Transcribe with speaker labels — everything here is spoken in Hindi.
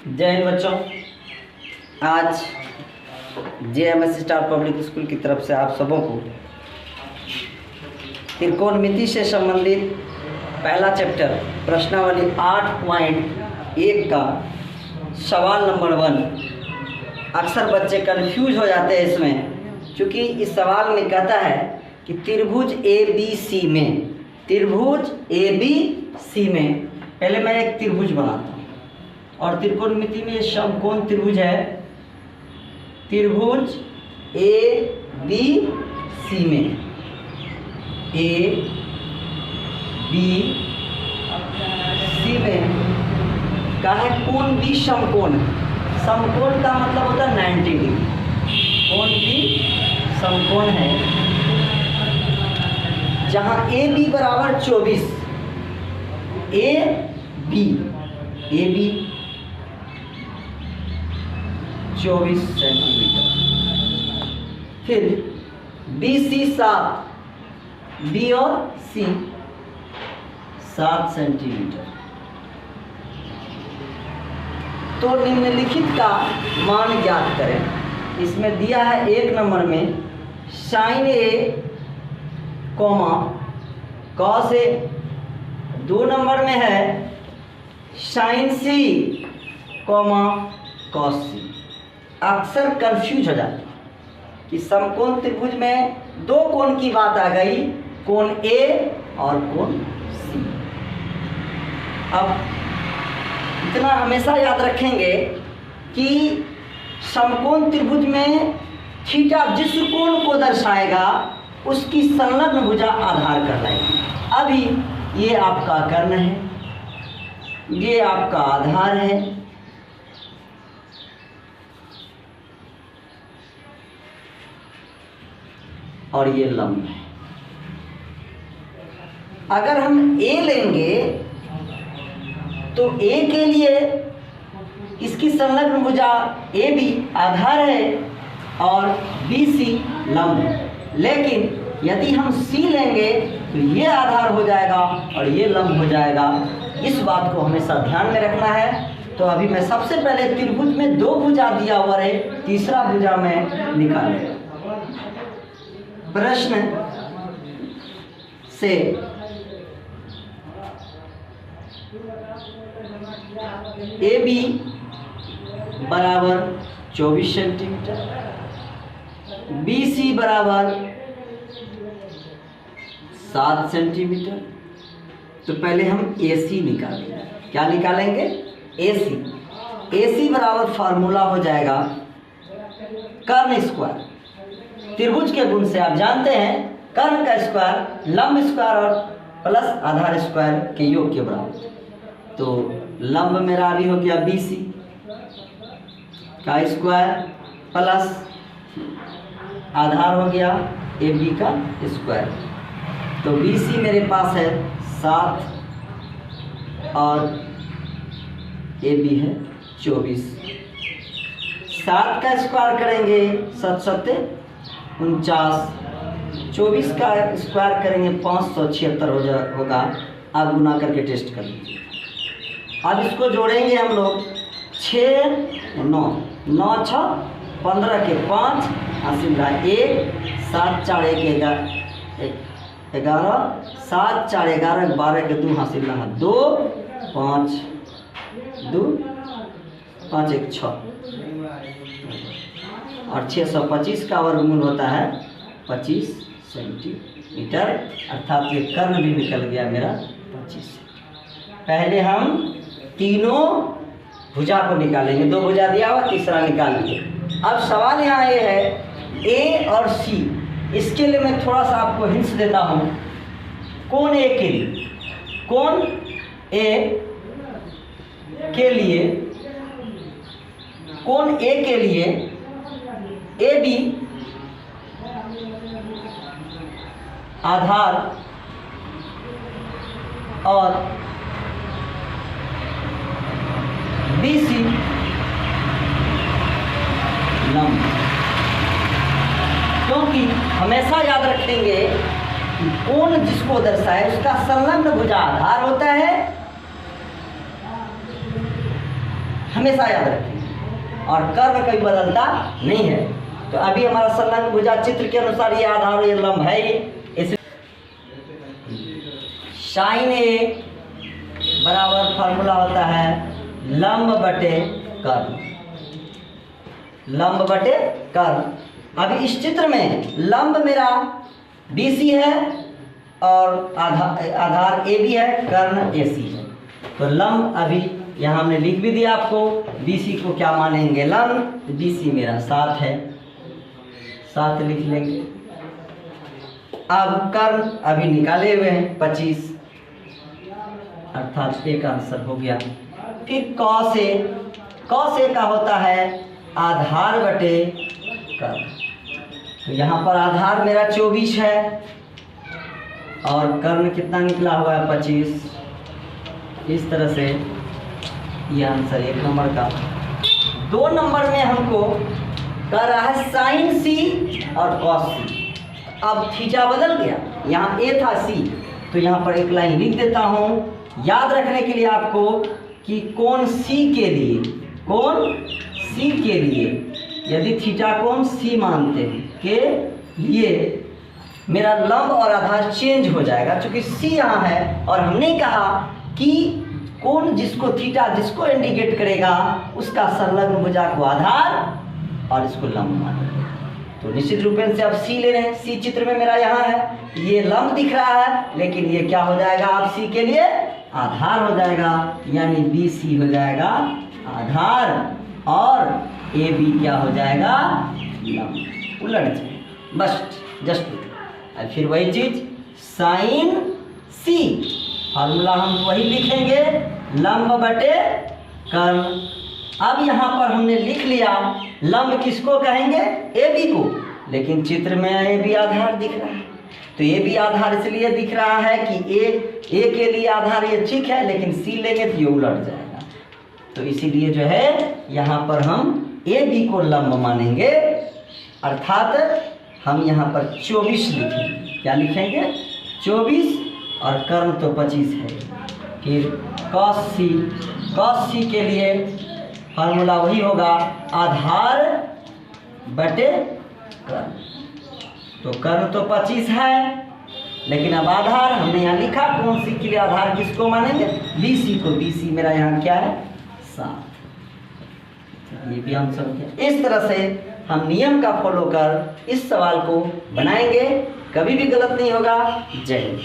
Speaker 1: जय हिंद बच्चों। आज JMS स्टार पब्लिक स्कूल की तरफ से आप सबों को त्रिकोणमिति से संबंधित पहला चैप्टर प्रश्नावली 8.1 का सवाल नंबर 1। अक्सर बच्चे कंफ्यूज हो जाते हैं इसमें, क्योंकि इस सवाल में कहता है कि त्रिभुज ABC में पहले मैं एक त्रिभुज बनाता हूँ और त्रिकोणमिति में समकोण त्रिभुज है। त्रिभुज ABC में का है कोण B समकोण है। समकोण का मतलब होता है 90 डिग्री। कोण B समकोण है जहाँ AB बराबर 24। AB 24 centimetre. फिर BC 7, B और C 7 सेंटीमीटर। तो निम्नलिखित का मान ज्ञात करें। इसमें दिया है 1 नंबर में sin A, cos A। 2 number में है sin C, cos C। अक्सर कंफ्यूज हो जाते हैं कि समकोण त्रिभुज में दो कोण की बात आ गई, कोण A और कोण C। अब इतना हमेशा याद रखेंगे कि समकोण त्रिभुज में थीटा जिस कोण को दर्शाएगा उसकी संलग्न भुजा आधार कहलाएगी। अभी ये आपका कर्ण है, ये आपका आधार है, और ये लंब है। अगर हम A लेंगे तो A के लिए इसकी संलग्न भुजा AB आधार है और BC लंब है। लेकिन यदि हम C लेंगे तो ये आधार हो जाएगा और ये लंब हो जाएगा। इस बात को हमेशा ध्यान में रखना है। तो अभी मैं सबसे पहले त्रिभुज में 2 भुजा दिया हुआ है, तीसरा भुजा मैं निकालूंगा। प्रश्न से AB बराबर 24 सेंटीमीटर, BC बराबर 7 सेंटीमीटर। तो पहले हम AC निकालेंगे। क्या निकालेंगे? AC बराबर फार्मूला हो जाएगा कर्ण स्क्वायर। त्रिभुज के गुण से आप जानते हैं कर्ण का स्क्वायर लंब स्क्वायर और प्लस आधार स्क्वायर के योग के बराबर। तो लंब मेरा अभी हो गया BC का स्क्वायर प्लस आधार हो गया AB का स्क्वायर। तो BC मेरे पास है 7 और AB है 24। 7 का स्क्वायर करेंगे 7 7 49, 24 का स्क्वायर करेंगे 576 होगा। आप गुना करके टेस्ट कर लीजिए। अब इसको जोड़ेंगे हम लोग 6 9 9 6 15 के 5 हासिल 1 7 4 1 11 7 4 11 12 के 2 हासिल 2 5 2 5 1 6 और 625 का वर्गमूल होता है 25 सेंटीमीटर। अर्थात ये कर्ण भी निकल गया मेरा 25। पहले हम तीनों भुजा को निकालेंगे। 2 भुजा दिया हुआ, तीसरा निकाल लिए। अब सवाल यहाँ ये है A और C। इसके लिए मैं थोड़ा सा आपको हिंट्स देता हूँ। कोण A के लिए, कोण A के लिए, कोण A के लिए AB आधार और BC लंब। क्योंकि हमेशा याद रखेंगे कि कोण जिसको दर्शाए उसका संलग्न भुजा आधार होता है हमेशा याद रखेंगे, और कर्ण कभी बदलता नहीं है। तो अभी हमारा संलग्न भुजा चित्र के अनुसार ये आधार और ये लंब है, ये साइन ए बराबर फार्मूला होता है लंब बटे कर्ण, लंब बटे कर्ण। अभी इस चित्र में लंब मेरा BC है और आधार AB है, कर्ण AC है। तो लंब अभी यहाँ हमने लिख भी दिया आपको, BC को क्या मानेंगे लंब, BC मेरा 7 है, 7 लिख लेंगे। अब कर्ण अभी निकाले हुए हैं 25, अर्थात एक आंसर हो गया। फिर कॉस ए का होता है आधार बटे कर्ण। तो यहाँ पर आधार मेरा 24 है और कर्ण कितना निकला हुआ है 25। इस तरह से ये आंसर 1 नंबर का। 2 नंबर में हमको कर रहा है साइन C और कॉस C। अब थीटा बदल गया, यहाँ A था C, तो यहाँ पर एक लाइन लिख देता हूँ याद रखने के लिए आपको कि कोण C के लिए, कोण C के लिए यदि थीटा कोण C मानते हैं के लिए मेरा लंब और आधार चेंज हो जाएगा, क्योंकि C यहाँ है और हमने कहा कि कोण जिसको थीटा जिसको इंडिकेट करेगा उसका संलग्न भुजा को आधार और इसको लंब मानेंगे। तो निश्चित रूप से अब C ले रहे हैं, C चित्र में मेरा यहाँ है, ये लंब दिख रहा है, लेकिन ये क्या हो जाएगा आप C के लिए आधार हो जाएगा, यानी BC हो जाएगा आधार और AB क्या हो जाएगा लंब। उलट जाए बस जस्ट। अब फिर वही चीज साइन C, फार्मूला हम वही लिखेंगे लंब बटे कर्ण। अब यहाँ पर हमने लिख लिया लंब किसको कहेंगे AB को, लेकिन चित्र में AB आधार दिख रहा है, तो AB आधार इसलिए दिख रहा है कि A के लिए आधार ये ठीक है, लेकिन C लेंगे तो ये उलट जाएगा। तो इसीलिए जो है यहाँ पर हम AB को लंब मानेंगे, अर्थात हम यहाँ पर 24 लिखेंगे। क्या लिखेंगे 24, और कर्ण तो 25 है। फिर cos C के लिए फार्मूला वही होगा आधार बटे कर्ण। तो कर्ण तो 25 है, लेकिन अब आधार हमने यहाँ लिखा कौन सी के लिए आधार किसको मानेंगे BC को। BC मेरा यहाँ क्या है 7। ये भी आंसर हो गया। इस तरह से हम नियम का फॉलो कर इस सवाल को बनाएंगे, कभी भी गलत नहीं होगा। जय हिंद।